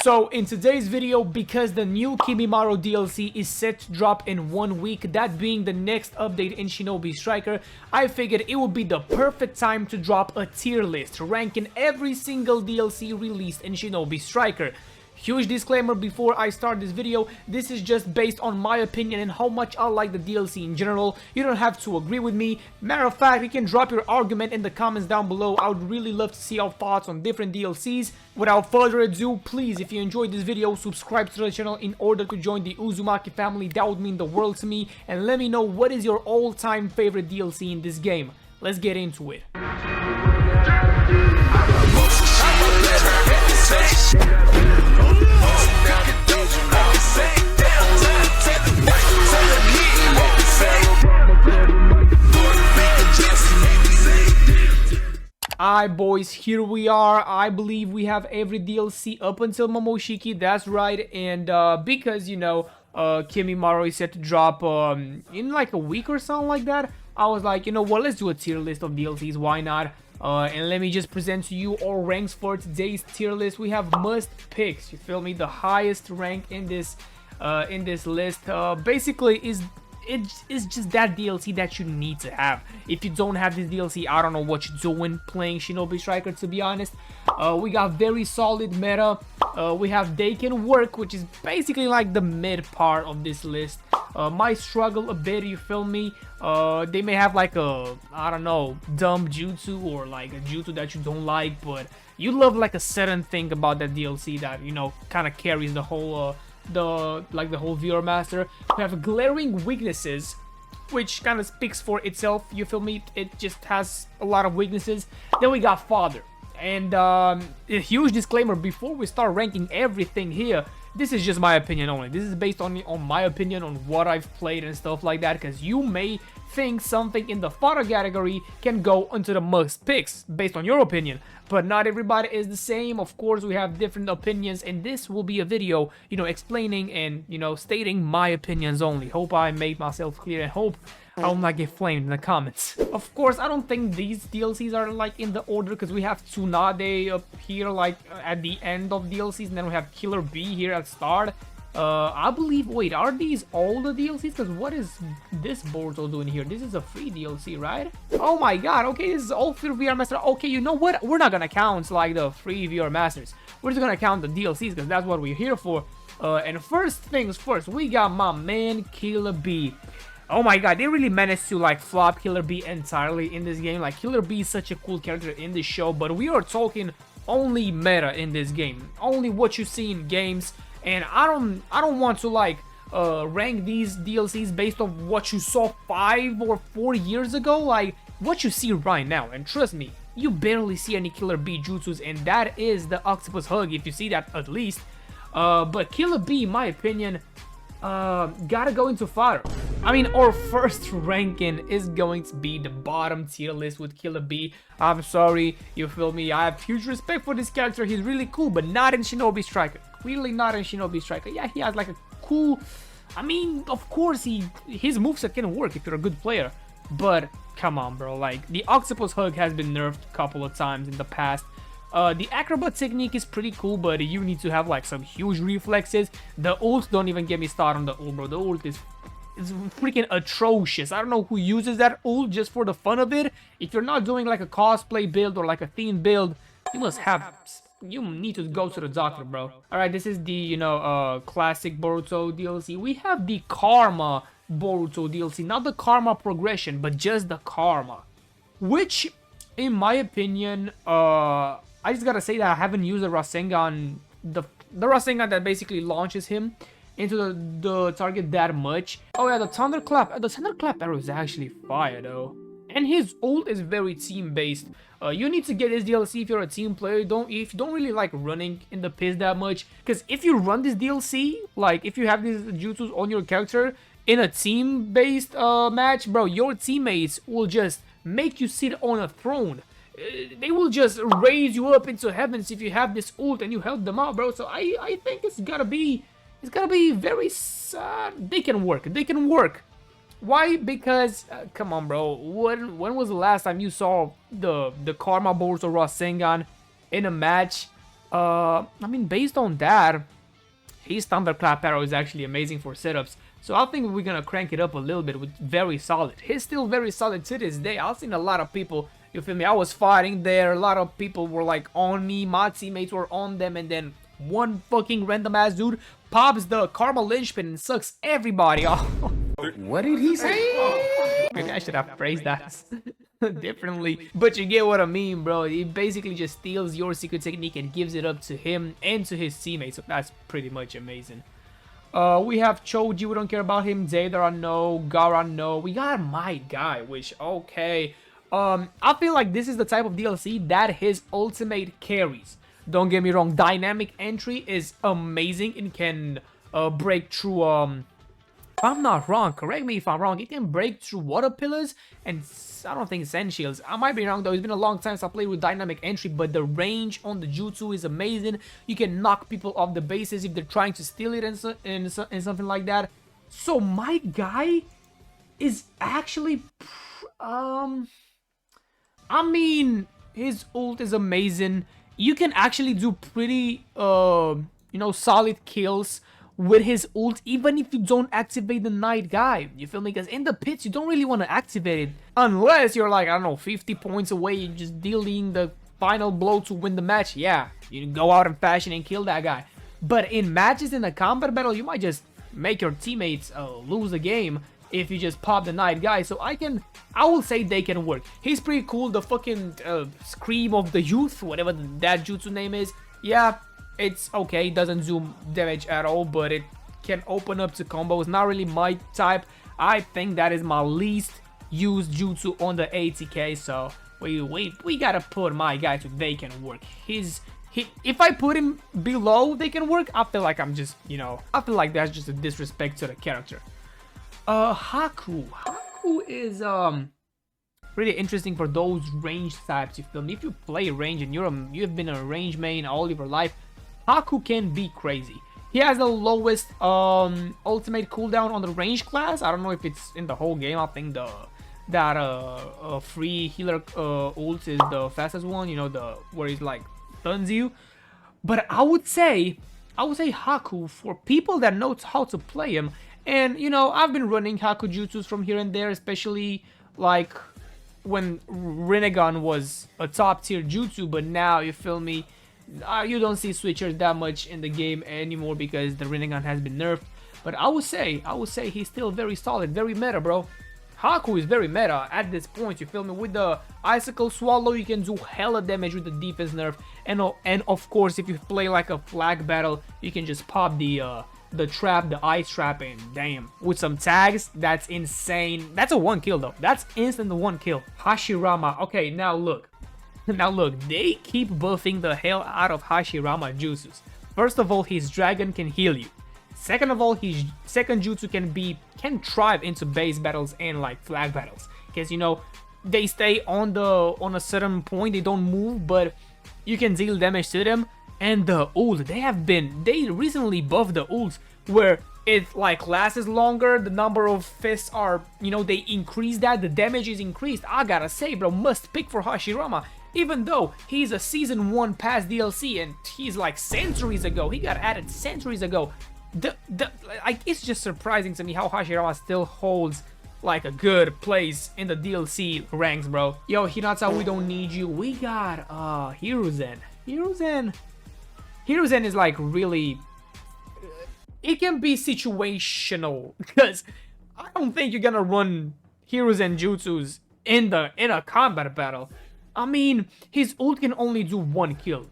So in today's video, because the new Kimimaro DLC is set to drop in 1 week, that being the next update in Shinobi Striker, I figured it would be the perfect time to drop a tier list ranking every single DLC released in Shinobi Striker. Huge disclaimer before I start this video, this is just based on my opinion and how much I like the DLC in general. You don't have to agree with me. Matter of fact, you can drop your argument in the comments down below. I would really love to see your thoughts on different DLCs. Without further ado, please, if you enjoyed this video, subscribe to the channel in order to join the Uzumaki family. That would mean the world to me. And let me know what is your all-time favorite DLC in this game. Let's get into it. Alright boys, here we are. I believe we have every DLC up until Momoshiki, that's right. And because, you know, Kimimaro is set to drop in like a week or something like that, I was like, you know what, let's do a tier list of DLCs, why not? And let me just present to you our ranks for today's tier list. We have must picks, you feel me? The highest rank in this list basically is it's just that DLC that you need to have. If you don't have this DLC, I don't know what you're doing playing Shinobi Striker, to be honest. We got very solid meta. We have They Can Work, which is basically like the mid part of this list. Might struggle a bit, you feel me? They may have like a, I don't know, dumb jutsu or like a jutsu that you don't like, but you love like a certain thing about that DLC that, you know, kind of carries the whole the whole viewer master. We have glaring weaknesses, which kind of speaks for itself, you feel me? It just has a lot of weaknesses. Then we got Father, and a huge disclaimer before we start ranking everything here, this is just my opinion only. This is based on my opinion on what I've played and stuff like that, because you may think something in the Father category can go into the must picks based on your opinion, but not everybody is the same. Of course, we have different opinions, and this will be a video, you know, explaining and, you know, stating my opinions only. Hope I made myself clear, and hope I will not get flamed in the comments. Of course, I don't think these DLCs are like in the order, because we have Tsunade up here like at the end of DLCs, and then we have Killer B here at start. I believe, wait, are these all the DLCs? Because what is this Boruto doing here? This is a free DLC, right? Oh my god, okay, this is all free VR Master. Okay, you know what? We're not gonna count like the free VR Masters. We're just gonna count the DLCs, because that's what we're here for. And first things first, we got my man Killer B. Oh my god, they really managed to like flop Killer B entirely in this game. Like, Killer B is such a cool character in this show, but we are talking only meta in this game. Only what you see in games. And I don't want to like rank these DLCs based on what you saw 5 or 4 years ago, like what you see right now. And trust me, you barely see any Killer B jutsus, and that is the octopus hug, if you see that at least. But Killer B, in my opinion, gotta go into fodder. I mean, our first ranking is going to be the bottom tier list with Killer B. I'm sorry, you feel me? I have huge respect for this character. He's really cool, but not in Shinobi Striker. Clearly not in Shinobi Striker. Yeah, he has like a cool, I mean, of course his moveset can work if you're a good player, but come on, bro. Like, the octopus hug has been nerfed a couple of times in the past. The acrobat technique is pretty cool, but you need to have like some huge reflexes. The ult, don't even get me started on the ult, bro. The ult is freaking atrocious. I don't know who uses that ult just for the fun of it. If you're not doing like a cosplay build or like a theme build, you need to go to the doctor, bro. Alright, this is the, you know, classic Boruto DLC. We have the Karma Boruto DLC, not the Karma progression, but just the Karma, which, in my opinion, I just gotta say that I haven't used the Rasengan, the Rasengan that basically launches him into the target that much. Oh yeah, the Thunderclap arrow is actually fire though. And his ult is very team-based. You need to get this DLC if you're a team player. If you don't really like running in the piss that much. Because if you run this DLC, like if you have these jutsus on your character in a team-based match, bro, your teammates will just make you sit on a throne. They will just raise you up into heavens if you have this ult and you help them out, bro. So I think it's gotta be very they can work. Why? Because come on, bro. When was the last time you saw the Karma Boruto Rasengan in a match? I mean, based on that, his thunderclap arrow is actually amazing for setups. So I think we're gonna crank it up a little bit with very solid. He's still very solid to this day. I've seen a lot of people, you feel me? I was fighting there, a lot of people were like on me, my teammates were on them, and then one fucking random ass dude pops the karma linchpin and sucks everybody off. What did he say? Maybe I should have phrased that differently, but you get what I mean, bro. He basically just steals your secret technique and gives it up to him and to his teammates, so that's pretty much amazing. We have Choji, we don't care about him. Deidara, no. Gaara, no. We got my guy, which, okay. I feel like this is the type of DLC that his ultimate carries. Don't get me wrong, dynamic entry is amazing. It can break through, if I'm not wrong, correct me if I'm wrong, it can break through water pillars and I don't think sand shields. I might be wrong though, it's been a long time since I played with dynamic entry, but the range on the jutsu is amazing. You can knock people off the bases if they're trying to steal it and something like that. So my guy is actually, I mean, his ult is amazing. You can actually do pretty, you know, solid kills with his ult, even if you don't activate the night guy, you feel me? Because in the pits, you don't really want to activate it, unless you're like, I don't know, 50 points away, you're just dealing the final blow to win the match. Yeah, you can go out in fashion and kill that guy. But in matches in a combat battle, you might just make your teammates lose the game if you just pop the night guy. So I will say they can work. He's pretty cool, the fucking Scream of the Youth, whatever that jutsu name is. Yeah, it's okay, it doesn't do damage at all, but it can open up to combos. Not really my type. I think that is my least used jutsu on the ATK, so we gotta put my guy so they can work. If I put him below they can work, I feel like I'm just, you know, I feel like that's just a disrespect to the character. Haku is really interesting for those range types, you feel me? If you play range and you've been a range main all your life, Haku can be crazy. He has the lowest ultimate cooldown on the range class. I don't know if it's in the whole game. I think that free healer ult is the fastest one, you know, the where he's like stuns you. But I would say Haku, for people that know how to play him, and you know, I've been running Haku jutsus from here and there, especially like when Renegon was a top tier jutsu, but now, you feel me, you don't see switchers that much in the game anymore because the Renegon has been nerfed. But I would say he's still very solid, very meta, bro. Haku is very meta at this point, you feel me? With the Icicle Swallow, you can do hella damage with the defense nerf. And of course, if you play like a flag battle, you can just pop the trap, the ice trap, and damn, with some tags, that's insane. That's a one kill though. That's instant one kill. Hashirama. Okay, now look, they keep buffing the hell out of Hashirama jutsus. First of all, his dragon can heal you. Second of all, his second jutsu can thrive into base battles and like flag battles, because you know they stay on a certain point, they don't move, but you can deal damage to them. And the ult, they recently buffed the ults where it like lasts longer, the number of fists are, you know, they increase that, the damage is increased. I gotta say, bro, must pick for Hashirama. Even though he's a season 1 past DLC and he's like centuries ago, he got added centuries ago. Like, it's just surprising to me how Hashirama still holds like a good place in the DLC ranks, bro. Yo, Hinata, we don't need you. We got Hiruzen. Hiruzen is like really, it can be situational, because I don't think you're gonna run Hiruzen jutsus in a combat battle. I mean, his ult can only do one kill.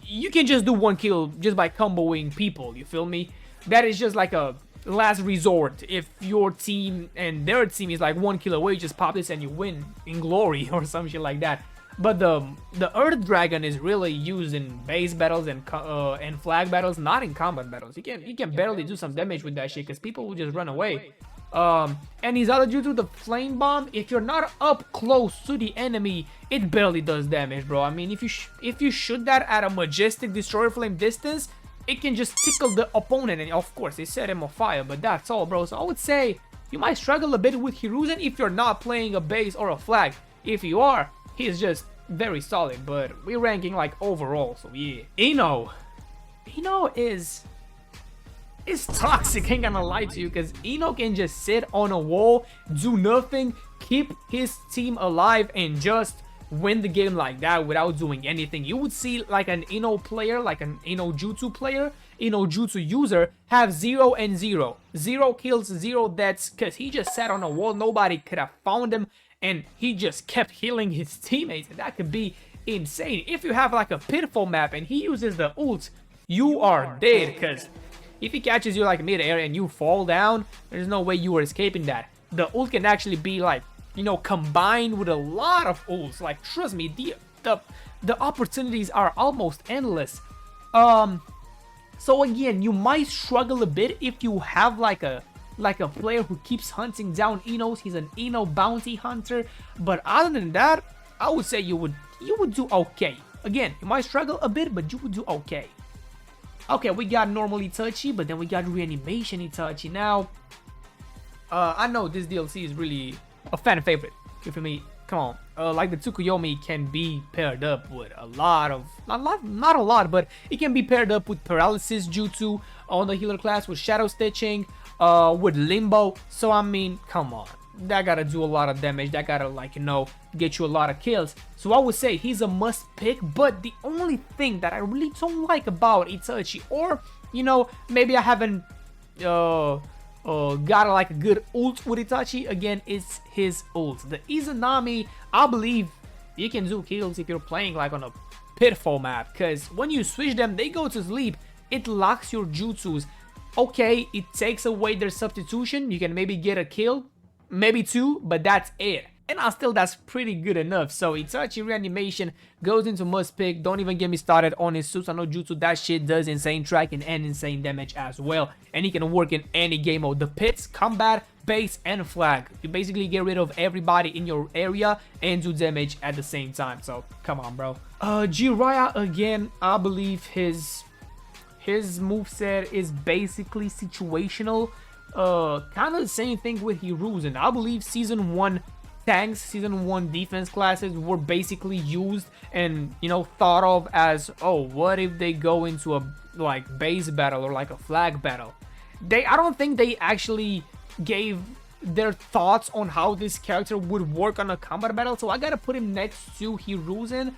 You can just do one kill just by comboing people, you feel me? That is just like a last resort. If your team and their team is like one kill away, you just pop this and you win in glory or some shit like that. But the Earth Dragon is really used in base battles and flag battles, not in combat battles. You can barely do some damage with that shit because people will just run away. And his other jutsu, the Flame Bomb, if you're not up close to the enemy, it barely does damage, bro. I mean, if you shoot that at a majestic Destroyer Flame distance, it can just tickle the opponent, and of course, it set him on fire, but that's all, bro. So I would say you might struggle a bit with Hiruzen if you're not playing a base or a flag. If you are, he's just very solid, but we're ranking like overall, so yeah. Ino is toxic, ain't gonna lie to you, because Ino can just sit on a wall, do nothing, keep his team alive, and just win the game like that without doing anything. You would see like an Ino player, like an Ino Jutsu player, Ino Jutsu user, have 0 and 0. 0 kills, 0 deaths, because he just sat on a wall, nobody could have found him, and he just kept healing his teammates, and that could be insane. If you have like a pitfall map and he uses the ult, you are dead, because if he catches you like mid-air and you fall down, there's no way you are escaping that. The ult can actually be like, you know, combined with a lot of ults. Like, trust me, the opportunities are almost endless. So again, you might struggle a bit if you have like a player who keeps hunting down Inos. He's an Ino bounty hunter. But other than that, I would say you would do okay. Again, you might struggle a bit, but you would do okay. Okay, we got normal Itachi, but then we got reanimation Itachi. Now, I know this DLC is really a fan favorite. You feel me? Come on. Like the Tsukuyomi can be paired up with a lot of, not a lot, but it can be paired up with paralysis jutsu on the healer class, with shadow stitching, with limbo. So I mean, come on. That gotta do a lot of damage. That gotta, like, you know, get you a lot of kills. So I would say he's a must pick. But the only thing that I really don't like about Itachi, or, you know, maybe I haven't got like a good ult with Itachi, again, is his ult. The Izanami, I believe you can do kills if you're playing like on a pitfall map, because when you switch them, they go to sleep. It locks your jutsus. Okay, it takes away their substitution. You can maybe get a kill, maybe 2, but that's it. And still, that's pretty good enough. So Itachi reanimation goes into must pick. Don't even get me started on his Susanoo Jutsu. That shit does insane tracking and insane damage as well. And he can work in any game mode. The pits, combat, base, and flag. You basically get rid of everybody in your area and do damage at the same time. So come on, bro. Jiraiya, again, I believe his moveset is basically situational. Kind of the same thing with Hiruzen. I believe season 1 tanks, season 1 defense classes were basically used and, you know, thought of as, oh, what if they go into a like base battle or like a flag battle. I don't think they actually gave their thoughts on how this character would work on a combat battle, so I gotta put him next to Hiruzen,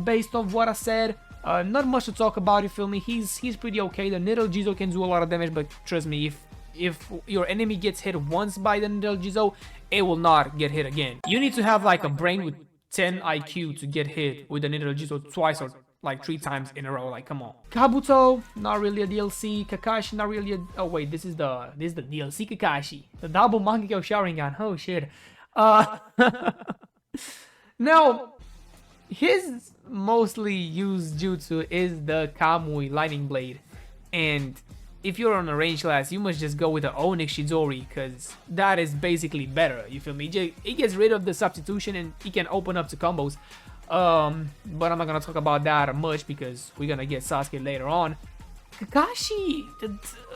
based on what I said. Not much to talk about, you feel me? He's pretty okay. The Needle Jizo can do a lot of damage, but trust me, if your enemy gets hit once by the Needle Jizo, it will not get hit again. You need to have like a brain with 10 IQ to get hit with the Needle Jizo twice or like 3 times in a row. Like, come on. Kabuto, not really a DLC. Kakashi, not really a... Oh wait, this is the DLC Kakashi. The double Mangekyo Sharingan. Oh shit. Now, his mostly used jutsu is the Kamui Lightning Blade, and if you're on a range class, you must just go with the Onyx Shidori, because that is basically better, you feel me? It gets rid of the substitution and it can open up to combos. But I'm not gonna talk about that much because we're gonna get Sasuke later on. Kakashi,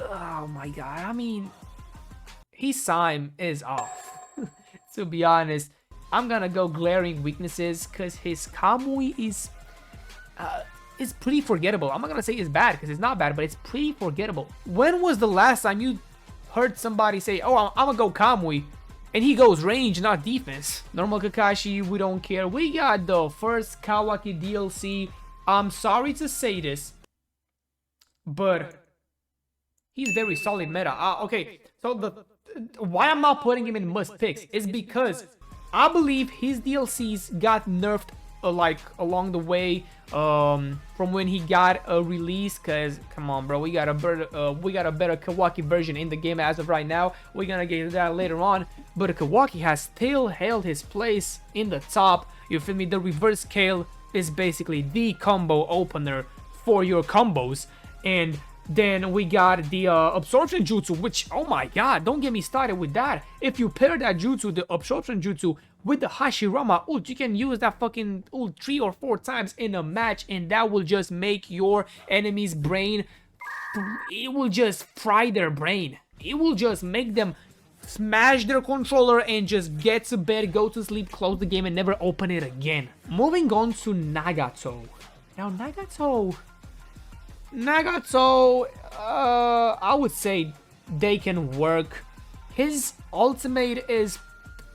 oh my god, I mean, his time is off. To be honest, I'm gonna go glaring weaknesses because his Kamui is pretty forgettable. I'm not gonna say it's bad because it's not bad, but it's pretty forgettable. When was the last time you heard somebody say, oh, I'm gonna go Kamui, and he goes range, not defense? Normal Kakashi, we don't care. We got the first Kawaki DLC. I'm sorry to say this, but he's very solid meta. Okay, so why I'm not putting him in must picks is because I believe his DLCs got nerfed like along the way from when he got a release, because come on, bro, we got a better Kawaki version in the game as of right now. We're gonna get to that later on, but Kawaki has still held his place in the top, you feel me? The reverse scale is basically the combo opener for your combos. And then we got the absorption jutsu, which, oh my god, don't get me started with that. If you pair that jutsu, the absorption jutsu, with the Hashirama ult, you can use that fucking ult 3 or 4 times in a match, and that will just make your enemy's brain, it will just fry their brain. It will just make them smash their controller and just get to bed, go to sleep, close the game, and never open it again. Moving on to Nagato. Now, Nagato, I would say they can work. His ultimate is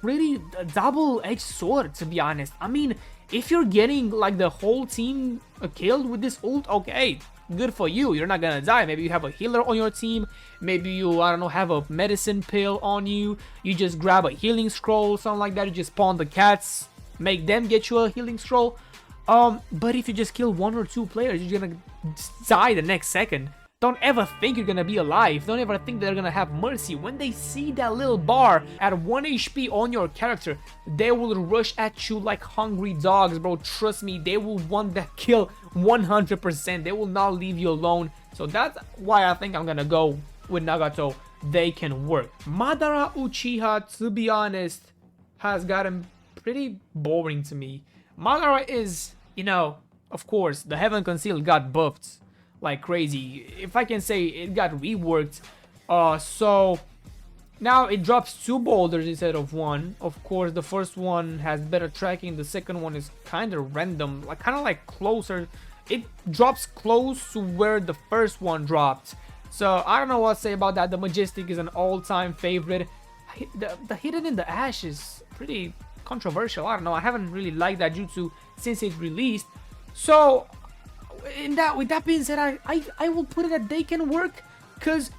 pretty a double-edged sword, to be honest. I mean, if you're getting like the whole team killed with this ult, okay, good for you. You're not gonna die. Maybe you have a healer on your team. Maybe you, I don't know, have a medicine pill on you. You just grab a healing scroll, something like that. You just spawn the cats, make them get you a healing scroll. But if you just kill 1 or 2 players, you're gonna die the next second. Don't ever think you're gonna be alive. Don't ever think they're gonna have mercy. When they see that little bar at 1 HP on your character, they will rush at you like hungry dogs, bro. Trust me, they will want that kill 100%. They will not leave you alone. So that's why I think I'm gonna go with Nagato. They can work. Madara Uchiha, to be honest, has gotten pretty boring to me. Madara is, you know, of course, the Heaven Concealed got buffed like crazy. If I can say, it got reworked. So now it drops 2 boulders instead of 1. Of course, the first one has better tracking. The second one is kind of random, like kind of like closer. It drops close to where the first one dropped. So I don't know what to say about that. The Majestic is an all-time favorite. The Hidden in the Ash is pretty controversial. I don't know. I haven't really liked that jutsu since it released. So with that being said, I will put it that they can work, because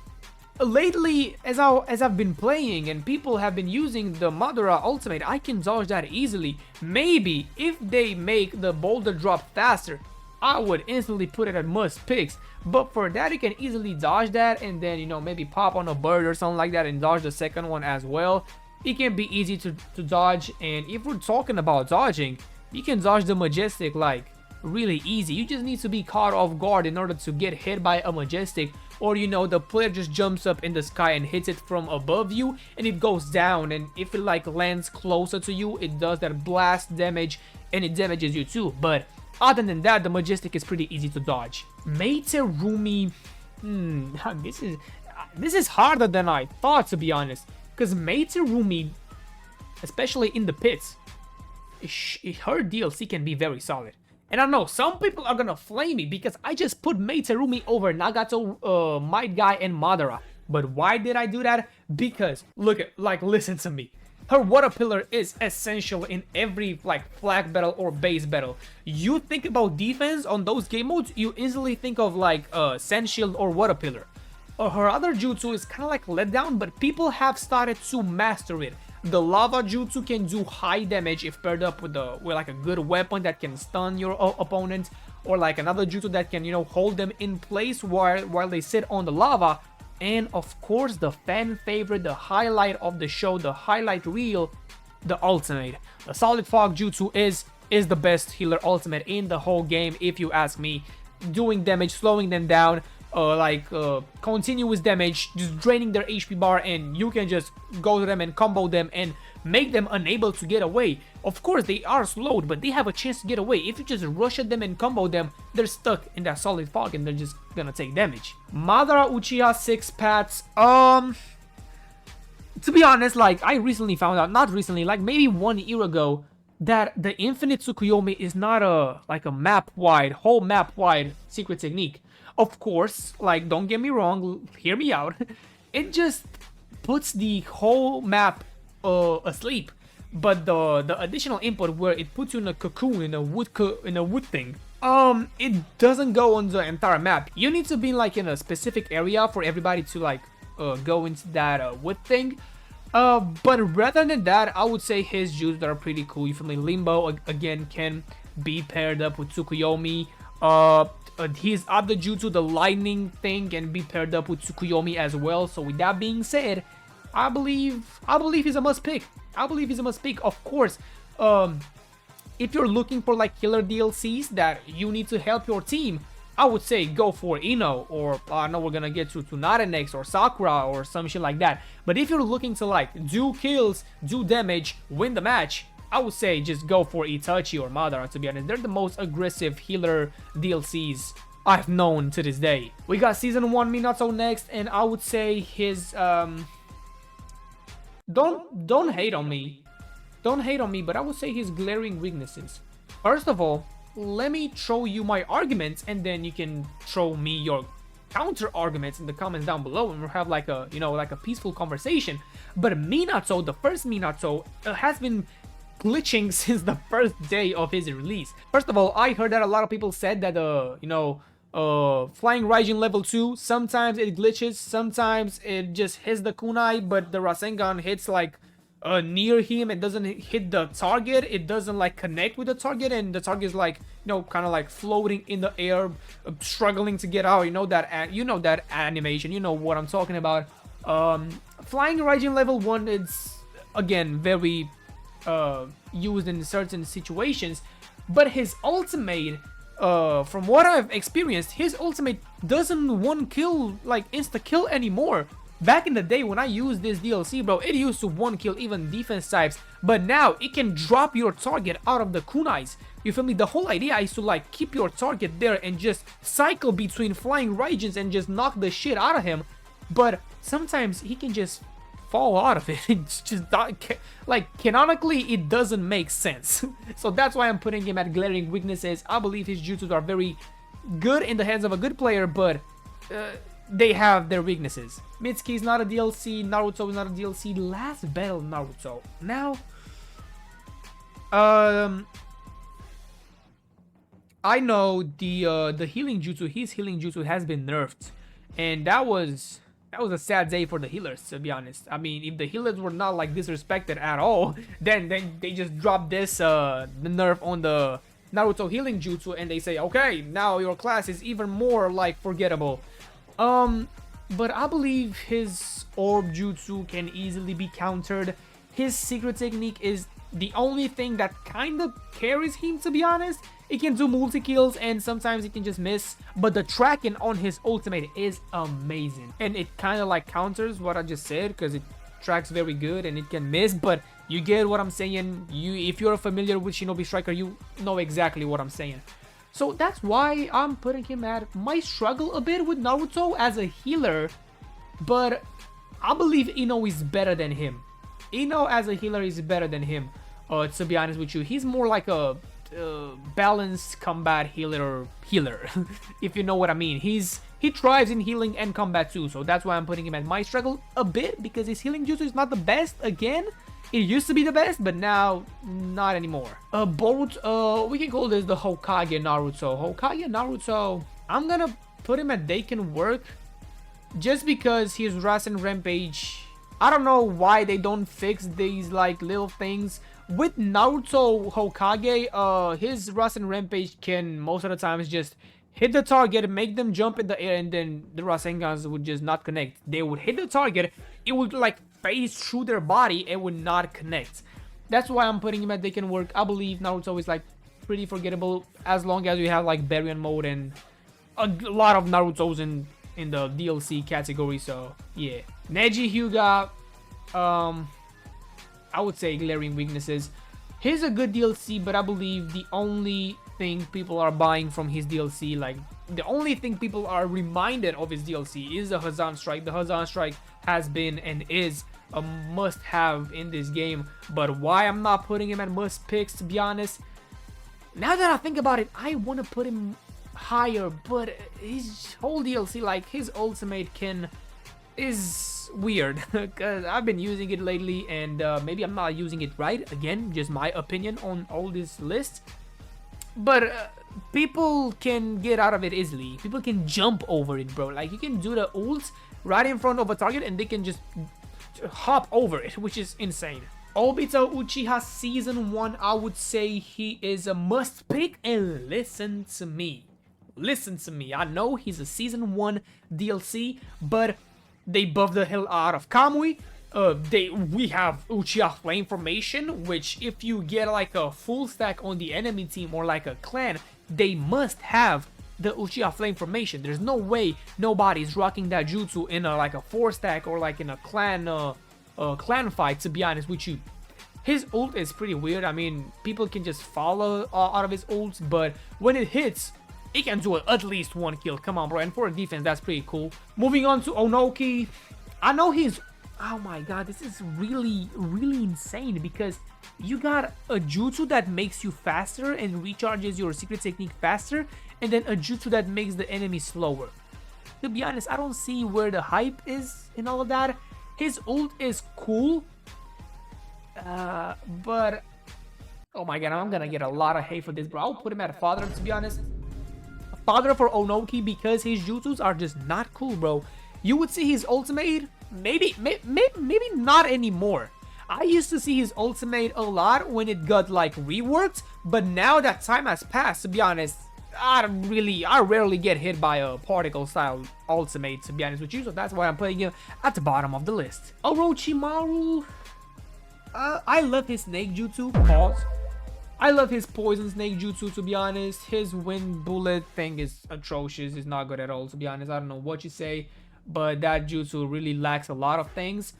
lately, as I've been playing and people have been using the Madara ultimate, I can dodge that easily. Maybe if they make the boulder drop faster, I would instantly put it at must picks. But for that, you can easily dodge that and then, you know, maybe pop on a bird or something like that and dodge the second one as well. It can be easy to dodge, and if we're talking about dodging, you can dodge the Majestic like really easy. You just need to be caught off guard in order to get hit by a Majestic, or, you know, the player just jumps up in the sky and hits it from above you and it goes down, and if it like lands closer to you, it does that blast damage and it damages you too. But other than that, the Majestic is pretty easy to dodge. Mei Terumi, this is harder than I thought, to be honest, because Mei Terumi, especially in the pits, her DLC can be very solid. And I know some people are gonna flame me because I just put Mei Terumi over Nagato, Might Guy, and Madara. But why did I do that? Because listen to me. Her water pillar is essential in every like flag battle or base battle. You think about defense on those game modes, you instantly think of like sand shield or water pillar. Her other jutsu is kind of like let down, but people have started to master it. The lava jutsu can do high damage if paired up with like a good weapon that can stun your opponent, or like another jutsu that can, you know, hold them in place while they sit on the lava. And of course, the fan favorite, the highlight of the show, the highlight reel, the ultimate. The solid fog jutsu is the best healer ultimate in the whole game, if you ask me. Doing damage, slowing them down, continuous damage, just draining their HP bar, and you can just go to them and combo them and make them unable to get away. Of course, they are slowed, but they have a chance to get away. If you just rush at them and combo them, they're stuck in that solid fog and they're just gonna take damage. Madara Uchiha 6 paths. To be honest, like, I recently found out, not recently, like maybe 1 year ago, that the infinite Tsukuyomi is not a whole map wide secret technique. Of course, like, don't get me wrong, hear me out. It just puts the whole map asleep, but the additional input where it puts you in a cocoon, in a wood thing, it doesn't go on the entire map. You need to be like in a specific area for everybody to like go into that wood thing. But rather than that, I would say his jutsus are pretty cool. You feel me? Limbo again can be paired up with Tsukuyomi. His other jutsu, the lightning thing, can be paired up with Tsukuyomi as well. So with that being said, I believe he's a must pick. I believe he's a must pick. Of course, if you're looking for like killer DLCs that you need to help your team, I would say go for Ino, or I know we're gonna get to Tsunade next, or Sakura, or some shit like that. But if you're looking to like do kills, do damage, win the match, I would say just go for Itachi or Madara, to be honest. They're the most aggressive healer DLCs I've known to this day. We got Season 1 Minato next, and I would say his don't hate on me. Don't hate on me, but I would say his glaring weaknesses. First of all, let me throw you my arguments, and then you can throw me your counter arguments in the comments down below, and we'll have like a, you know, like a peaceful conversation. But Minato, the first Minato, has been glitching since the first day of his release. First of all, I heard that a lot of people said that you know, flying Raijin level 2, sometimes it glitches, sometimes it just hits the kunai, but the Rasengan hits like near him, it doesn't hit the target, it doesn't like connect with the target, and the target is like, you know, kind of like floating in the air, struggling to get out. You know that animation, you know what I'm talking about. Flying Raijin level 1, it's again very used in certain situations, but his ultimate, from what I've experienced, his ultimate doesn't one kill, like insta kill anymore. Back in the day when I used this DLC, bro, it used to one kill even defense types, but now it can drop your target out of the kunais. You feel me? The whole idea is to like keep your target there and just cycle between flying Raijins and just knock the shit out of him. But sometimes he can just fall out of it. It's just like canonically it doesn't make sense. So that's why I'm putting him at glaring weaknesses. I believe his jutsus are very good in the hands of a good player, but they have their weaknesses. Mitsuki is not a DLC, Naruto is not a DLC. Last battle Naruto. Now, I know the healing jutsu, his healing jutsu has been nerfed, and that was a sad day for the healers, to be honest. I mean, if the healers were not like disrespected at all, then they just dropped this the nerf on the Naruto healing jutsu, and they say, okay, now your class is even more like forgettable. But I believe his orb jutsu can easily be countered. His secret technique is the only thing that kind of carries him, to be honest. It can do multi-kills and sometimes it can just miss, but the tracking on his ultimate is amazing. And it kind of like counters what I just said, because it tracks very good and it can miss, but you get what I'm saying. If you're familiar with Shinobi Striker, you know exactly what I'm saying. So that's why I'm putting him at, might struggle a bit with Naruto as a healer, but I believe Ino is better than him. Ino as a healer is better than him, to be honest with you. He's more like a balanced combat healer, if you know what I mean. He thrives in healing and combat too, so that's why I'm putting him at might struggle a bit, because his healing jutsu is not the best again. It used to be the best, but now not anymore. Boruto, we can call this the Hokage Naruto. Hokage Naruto, I'm gonna put him at they can work, just because his Rasen Rampage, I don't know why they don't fix these like little things. With Naruto Hokage, his Rasen Rampage can most of the times just hit the target, make them jump in the air, and then the Rasengans would just not connect. They would hit the target, it would like phase through their body, it would not connect. That's why I'm putting him at they can work. I believe Naruto is like pretty forgettable as long as we have like Baryon mode and a lot of Narutos in the DLC category. So yeah, Neji Hyuga, I would say glaring weaknesses. He's a good DLC, but I believe the only thing people are buying from his DLC, like the only thing people are reminded of his DLC, is the Hazan Strike. The Hazan Strike has been and is a must-have in this game. But why I'm not putting him at must picks, to be honest, now that I think about it, I want to put him higher, but his whole DLC, like his ultimate is weird, because I've been using it lately, and maybe I'm not using it right. Again, just my opinion on all this list, but people can get out of it easily. People can jump over it, bro. Like, you can do the ult right in front of a target and they can just hop over it, which is insane. Obito Uchiha Season 1, I would say he is a must pick, and listen to me. Listen to me. I know he's a Season 1 DLC, but they buffed the hell out of Kamui. We have Uchiha Flame Formation, which if you get like a full stack on the enemy team or like a clan, they must have the Uchiha Flame Formation. There's no way nobody's rocking that jutsu in a like a 4 stack or like in a clan fight, to be honest with you. His ult is pretty weird. I mean, people can just follow out of his ult, but when it hits, it can do at least 1 kill. Come on, bro. And for a defense, that's pretty cool. Moving on to Onoki. I know he's Oh my god, this is really, really insane because you got a jutsu that makes you faster and recharges your secret technique faster, and then a jutsu that makes the enemy slower. To be honest, I don't see where the hype is in all of that. His ult is cool, but oh my god, I'm gonna get a lot of hate for this, bro. I'll put him at a father, to be honest. A father for Onoki because his jutsus are just not cool, bro. You would see his ultimate, maybe not anymore. I used to see his ultimate a lot when it got like reworked, but now that time has passed, to be honest, I rarely get hit by a particle style ultimate, to be honest with you, so that's why I'm putting him at the bottom of the list. Orochimaru, I love his snake jutsu, pause. I love his poison snake jutsu, to be honest. His wind bullet thing is atrocious, it's not good at all, to be honest. I don't know what you say, but that jutsu really lacks a lot of things.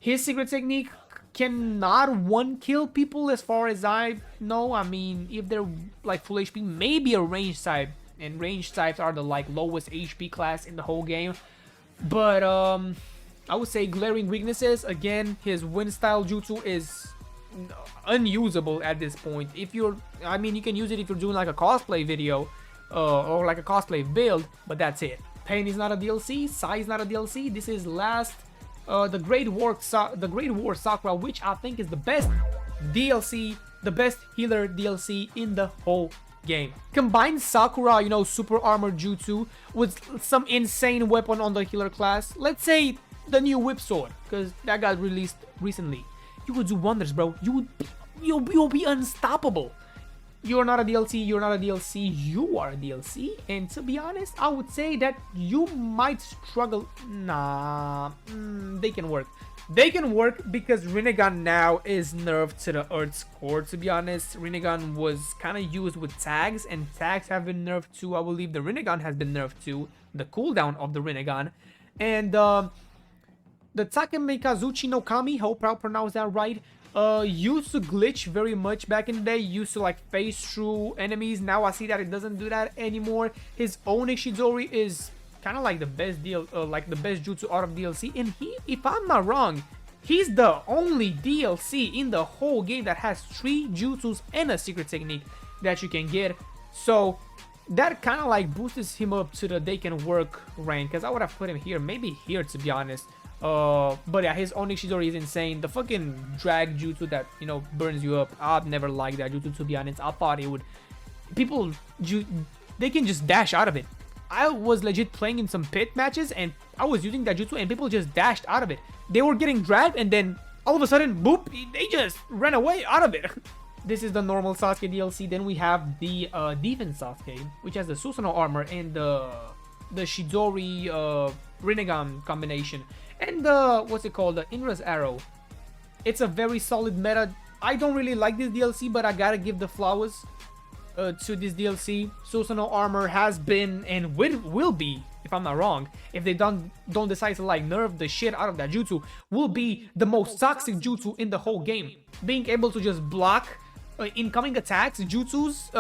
His secret technique cannot one kill people as far as I know. I mean, if they're like full HP, maybe a range type, and range types are the like lowest HP class in the whole game. But I would say glaring weaknesses, again, his wind style jutsu is unusable at this point. If you're, I mean, you can use it if you're doing like a cosplay video or like a cosplay build, but that's it. Pain is not a DLC, Sai is not a DLC. This is last the Great War Sakura, which I think is the best DLC, the best healer DLC in the whole game. Combine Sakura, you know, super armor jutsu with some insane weapon on the healer class. Let's say the new whip sword, because that got released recently. You would do wonders, bro. You'll be unstoppable. You're not a DLC, you're not a DLC, you are a DLC. And to be honest, I would say that you might struggle. Nah, they can work. They can work because renegon now is nerfed to the Earth's core, to be honest. Renegon was kind of used with tags, and tags have been nerfed too. I believe the renegon has been nerfed too, the cooldown of the renegon. And the Takemikazuchi no Kami, hope I pronounced that right, used to glitch very much back in the day. Used to like phase through enemies. Now I see that it doesn't do that anymore. His own Ishidori is kind of like the best like the best jutsu out of DLC, and he, if I'm not wrong, he's the only DLC in the whole game that has 3 jutsus and a secret technique that you can get. So that kind of like boosts him up to the they can work rank, because I would have put him here, maybe here, to be honest. But yeah, his Onishidori is insane. The fucking drag jutsu that, you know, burns you up, I've never liked that jutsu, to be honest. I thought it would, they can just dash out of it. I was legit playing in some pit matches and I was using that jutsu and people just dashed out of it. They were getting dragged and then all of a sudden, boop, they just ran away out of it. This is the normal Sasuke DLC. Then we have the defense Sasuke, which has the Susanoo armor and the Shidori renegon combination. And the, what's it called, the Inra's arrow. It's a very solid meta. I don't really like this DLC, but I gotta give the flowers to this DLC. Susanoo armor has been and will be, if I'm not wrong, if they don't decide to like nerf the shit out of that jutsu, will be the most toxic jutsu in the whole game. Being able to just block incoming attacks, jutsus,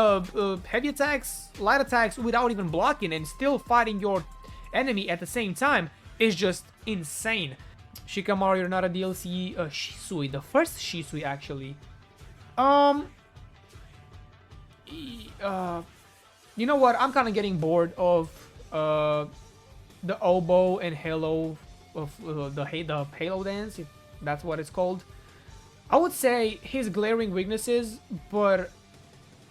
heavy attacks, light attacks without even blocking and still fighting your enemy at the same time is just insane. Shikamaru, you're not a DLC. Shisui, the first Shisui actually. You know what? I'm kind of getting bored of the oboe and halo of the halo dance, if that's what it's called. I would say his glaring weaknesses, but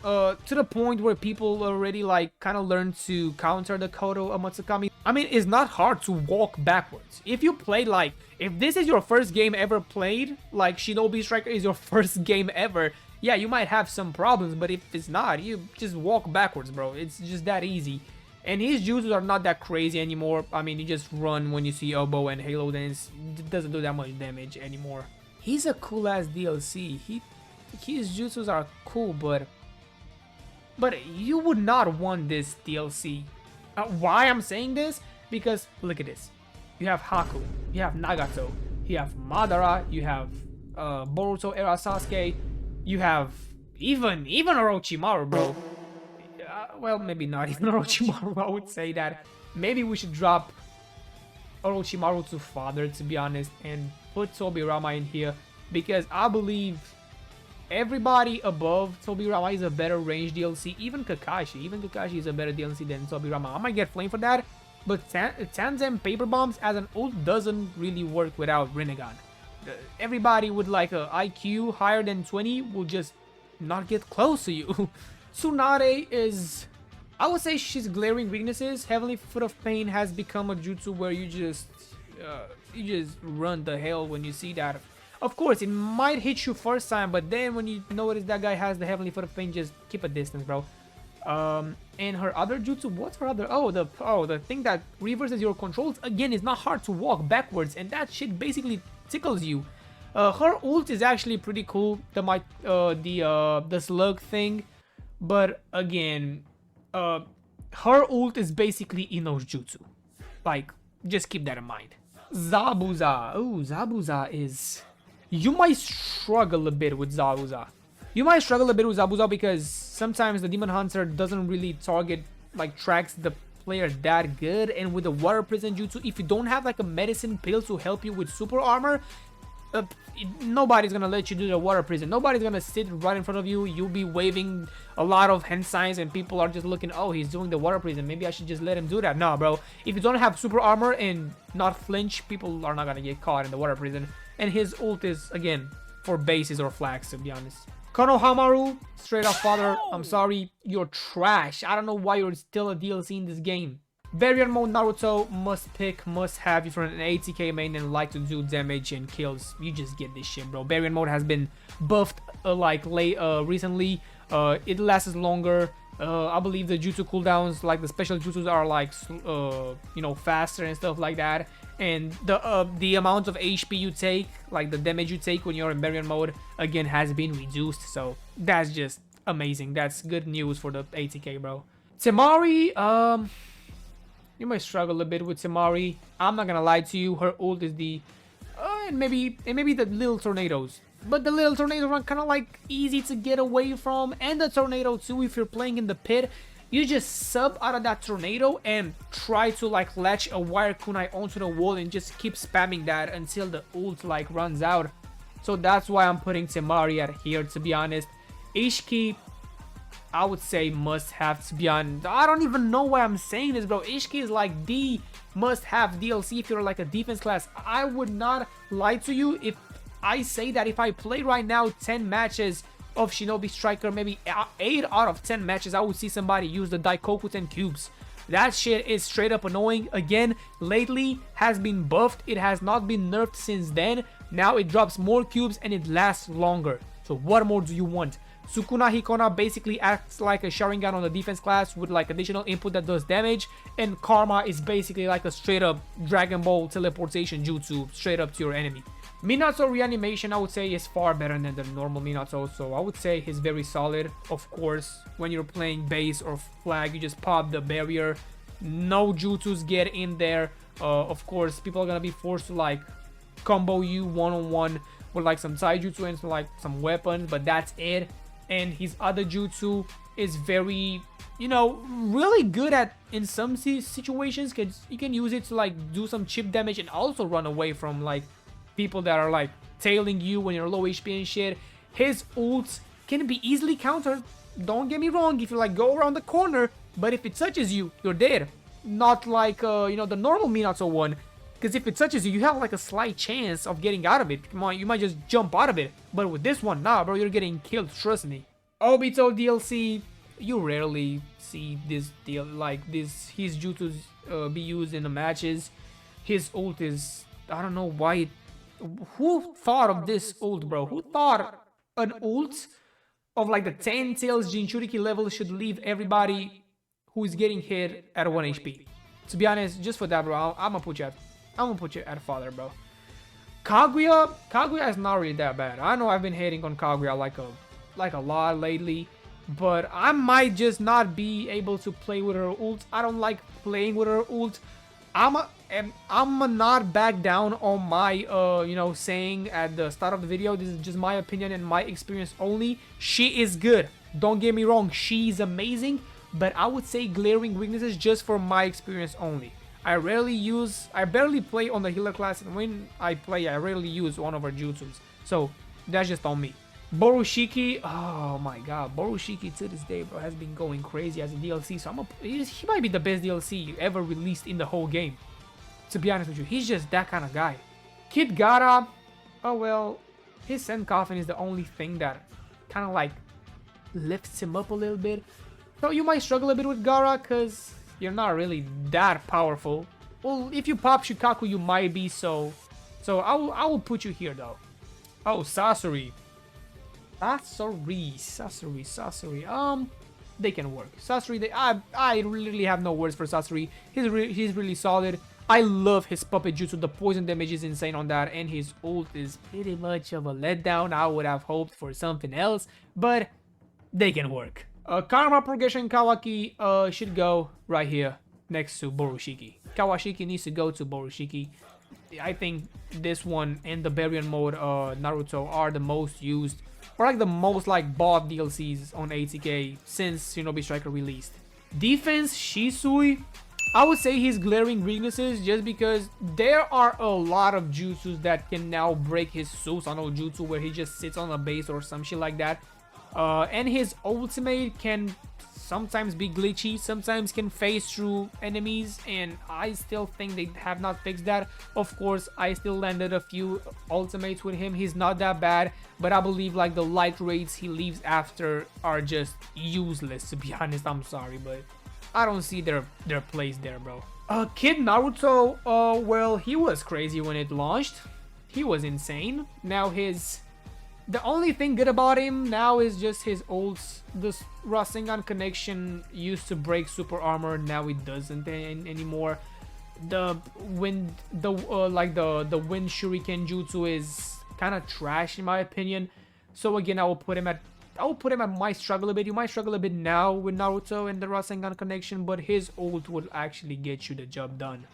to the point where people already like kind of learn to counter the Kodo Amatsukami. I mean, it's not hard to walk backwards. If you play like, if this is your first game ever played, like Shinobi Striker is your first game ever, yeah, you might have some problems, but if it's not, you just walk backwards, bro. It's just that easy. And his jutsus are not that crazy anymore. I mean, you just run when you see oboe and halo dance. It doesn't do that much damage anymore. He's a cool ass DLC. His jutsus are cool, but you would not want this DLC. Why I'm saying this? Because look at this. You have Haku, you have Nagato, you have Madara, you have Boruto era Sasuke, you have even Orochimaru, bro. Well, maybe not even Orochimaru. I would say that maybe we should drop Orochimaru to father, to be honest, and put Tobirama in here because I believe everybody above Tobirama is a better range DLC. Even Kakashi is a better DLC than Tobirama. I might get flamed for that, but Tanzan Paper Bombs as an ult doesn't really work without Renegon. Everybody with like a IQ higher than 20 will just not get close to you. Tsunade is, I would say she's glaring weaknesses. Heavenly Foot of Pain has become a jutsu where you just run the hell when you see that. Of course, it might hit you first time, but then when you notice that guy has the Heavenly Foot of Pain, just keep a distance, bro. And her other jutsu, what's her other? Oh, the thing that reverses your controls. Again, it's not hard to walk backwards, and that shit basically tickles you. Her ult is actually pretty cool. The slug thing, but again, her ult is basically Ino's jutsu. Like, just keep that in mind. Zabuza. Oh, Zabuza is... You might struggle a bit with Zabuza. Because sometimes the Demon Hunter doesn't really target, like, tracks the player that good. And with the Water Prison Jutsu, if you don't have, like, a medicine pill to help you with super armor, nobody's gonna let you do the Water Prison. Nobody's gonna sit right in front of you. You'll be waving a lot of hand signs and people are just looking, oh, he's doing the Water Prison, maybe I should just let him do that. Nah, bro, if you don't have super armor and not flinch, people are not gonna get caught in the Water Prison. And his ult is, again, for bases or flags, to be honest. Konohamaru, straight up father, I'm sorry, you're trash. I don't know why you're still a DLC in this game. Barrier mode Naruto, must have if you're an ATK main and like to do damage and kills. You just get this shit, bro. Barrier mode has been buffed recently. It lasts longer. I believe the jutsu cooldowns, like the special jutsus, are like faster and stuff like that. And the amount of HP you take, like the damage you take when you're in barrier mode, again has been reduced. So that's just amazing. That's good news for the ATK, bro. Temari, you might struggle a bit with Temari. I'm not gonna lie to you. Her ult is the and maybe the little tornadoes. But the little tornadoes are kind of like easy to get away from, and the tornado too. If you're playing in the pit, you just sub out of that tornado and try to like latch a wire kunai onto the wall and just keep spamming that until the ult like runs out. So that's why I'm putting Temari at here, to be honest. Ishiki, I would say must have, to be honest. I don't even know why I'm saying this, bro. Ishiki is like the must have DLC if you're like a defense class. I would not lie to you if I say that if I play right now 10 matches of Shinobi Striker, maybe 8 out of 10 matches, I would see somebody use the Daikoku 10 cubes. That shit is straight up annoying. Again, lately has been buffed. It has not been nerfed since then. Now it drops more cubes and it lasts longer. So what more do you want? Sukuna Hikona basically acts like a Sharingan on the defense class with like additional input that does damage, and Karma is basically like a straight up Dragon Ball teleportation jutsu straight up to your enemy. Minato reanimation, I would say, is far better than the normal Minato, so I would say he's very solid. Of course, when you're playing base or flag, you just pop the barrier. No jutsus get in there. Of course, people are gonna be forced to like combo you one-on-one with like some taijutsu and like some weapons, but that's it. And his other jutsu is very, really good at in some situations, because you can use it to like do some chip damage and also run away from like people that are like tailing you when you're low HP and shit. His ults can be easily countered. Don't get me wrong, if you like go around the corner, but if it touches you, you're dead. Not like the normal Minato one, because if it touches you, you have like a slight chance of getting out of it. You might just jump out of it. But with this one, nah, bro, you're getting killed, trust me. Obito DLC, you rarely see this deal like this. His jutsus be used in the matches. His ult is, I don't know why. Who thought of this ult, bro? Who thought an ult of like the 10 tails Jinchuriki level should leave everybody who is getting hit at 1 HP? To be honest, just for that, bro, I'm gonna put you at father, bro. Kaguya is not really that bad. I know I've been hating on Kaguya like a lot lately, but I might just not be able to play with her ult. I don't like playing with her ult. I'm not back down on my saying at the start of the video. This is just my opinion and my experience only. She is good, don't get me wrong, she's amazing, but I would say glaring weaknesses just for my experience only. I barely play on the healer class, and when I play, I rarely use one of our jutsus. So that's just on me. Borushiki, oh my god, Borushiki to this day, bro, has been going crazy as a DLC. So he might be the best DLC ever released in the whole game. To be honest with you, he's just that kind of guy. Kid Gaara, oh well, his Sen Coffin is the only thing that kind of like lifts him up a little bit. So you might struggle a bit with Gaara because you're not really that powerful. Well, if you pop Shukaku, you might be, so I will put you here though. Oh, Sasori. Sasori. They can work. Sasori, I really have no words for Sasori. He's really solid. I love his puppet jutsu. The poison damage is insane on that, and his ult is pretty much of a letdown. I would have hoped for something else, but they can work. Karma progression Kawaki should go right here next to Borushiki. Kawashiki needs to go to Borushiki. I think this one and the Baryon mode Naruto are the most used, or like the most like bought DLCs on ATK since Shinobi Striker released. Defense Shisui, I would say his glaring weaknesses just because there are a lot of jutsus that can now break his Susanoo jutsu where he just sits on a base or some shit like that. And his ultimate can sometimes be glitchy, sometimes can phase through enemies, and I still think they have not fixed that. Of course, I still landed a few ultimates with him. He's not that bad, but I believe like the light raids he leaves after are just useless, to be honest. I'm sorry, but I don't see their place there, bro. Kid Naruto, well, he was crazy when it launched. He was insane. Now the only thing good about him now is just his ults. This Rasengan connection used to break super armor, now it doesn't anymore. The wind shuriken jutsu is kind of trash in my opinion. So again, I will put him at might struggle a bit. You might struggle a bit now with Naruto and the Rasengan connection, but his ult would actually get you the job done.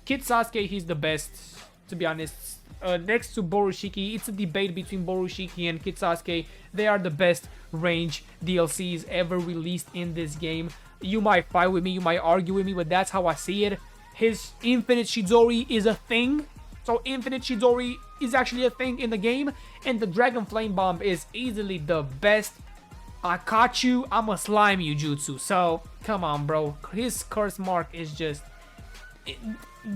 Kid Sasuke, he's the best, to be honest. Next to Borushiki, it's a debate between Borushiki and Kid Sasuke. They are the best range DLCs ever released in this game. You might fight with me, you might argue with me, but that's how I see it. His Infinite Chidori is a thing. So Infinite Chidori is actually a thing in the game. And the Dragon Flame Bomb is easily the best I caught you, I'ma slime you jutsu. So, come on, bro. His curse mark is just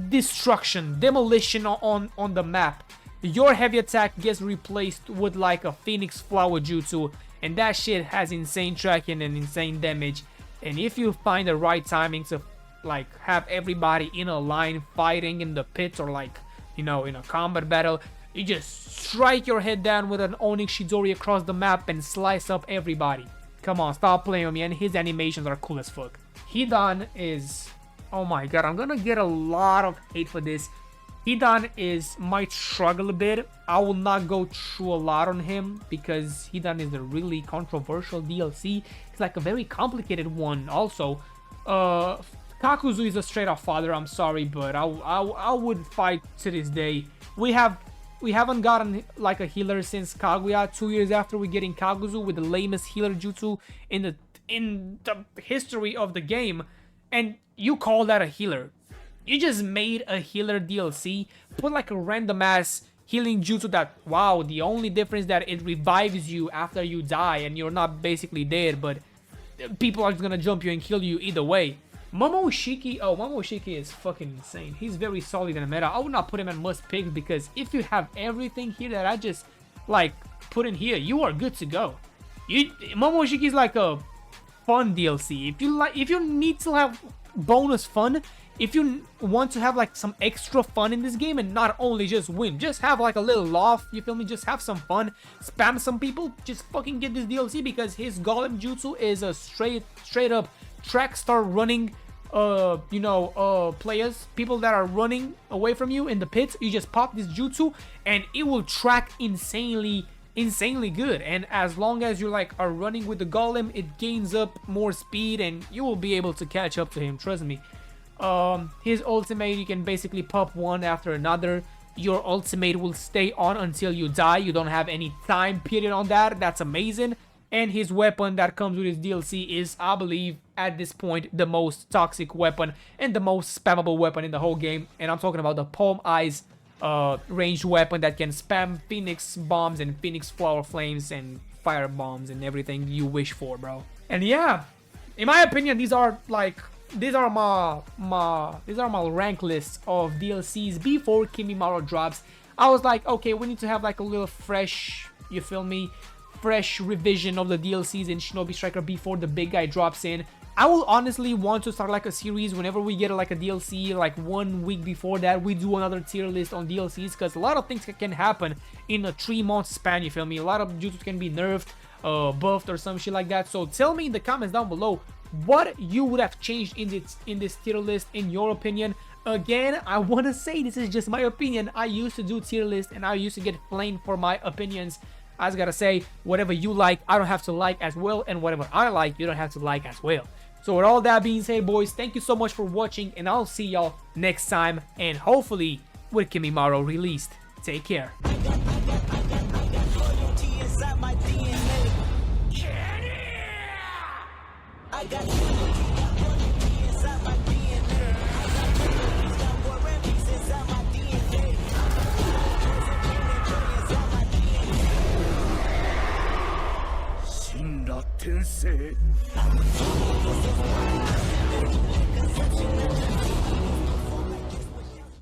destruction, demolition on the map. Your heavy attack gets replaced with like a Phoenix Flower jutsu, and that shit has insane tracking and insane damage. And if you find the right timing to like have everybody in a line fighting in the pits or like, you know, in a combat battle, you just strike your head down with an Onyx Shidori across the map and slice up everybody. Come on, stop playing with me, and his animations are cool as fuck. Hidan is, oh my god, I'm gonna get a lot of hate for this. Hidan might struggle a bit. I will not go through a lot on him because Hidan is a really controversial DLC. It's like a very complicated one also. Kakuzu is a straight up father, I'm sorry, but I would fight to this day. We haven't gotten like a healer since Kaguya, 2 years after we getting Kakuzu with the lamest healer jutsu in the history of the game, and you call that a healer? You just made a healer DLC, put like a random ass healing jutsu that, wow, the only difference that it revives you after you die and you're not basically dead, but people are just gonna jump you and kill you either way. Momoshiki, oh, Momoshiki is fucking insane. He's very solid in the meta. I would not put him at must pick because if you have everything here that I just like put in here, you are good to go. Momoshiki is like a fun DLC. If you need to have bonus fun, if you want to have like some extra fun in this game and not only just win, just have like a little laugh, you feel me, just have some fun, spam some people, just fucking get this DLC because his Golem Jutsu is a straight up track star running players, people that are running away from you in the pits. You just pop this jutsu and it will track insanely good, and as long as you like are running with the golem, it gains up more speed and you will be able to catch up to him, trust me. His ultimate, you can basically pop one after another. Your ultimate will stay on until you die. You don't have any time period on that. That's amazing. And his weapon that comes with his DLC is, I believe, at this point, the most toxic weapon and the most spammable weapon in the whole game. And I'm talking about the Palm Eyes ranged weapon that can spam Phoenix bombs and Phoenix flower flames and fire bombs and everything you wish for, bro. And yeah, in my opinion, these are my rank list of DLCs before Kimimaro drops. I was like, okay, we need to have like a little fresh, you feel me, fresh revision of the DLCs in Shinobi Striker before the big guy drops in. I will honestly want to start like a series whenever we get like a DLC, like 1 week before that, we do another tier list on DLCs, because a lot of things can happen in a 3-month span, you feel me? A lot of jutsus can be nerfed, buffed or some shit like that. So tell me in the comments down below what you would have changed in this tier list in your opinion. Again, I want to say this is just my opinion. I used to do tier list and I used to get flamed for my opinions. I just gotta say, whatever you like, I don't have to like as well, and whatever I like, you don't have to like as well. So with all that being said, boys, thank you so much for watching, and I'll see y'all next time, and hopefully with Kimimaro released. Take care. Tensei.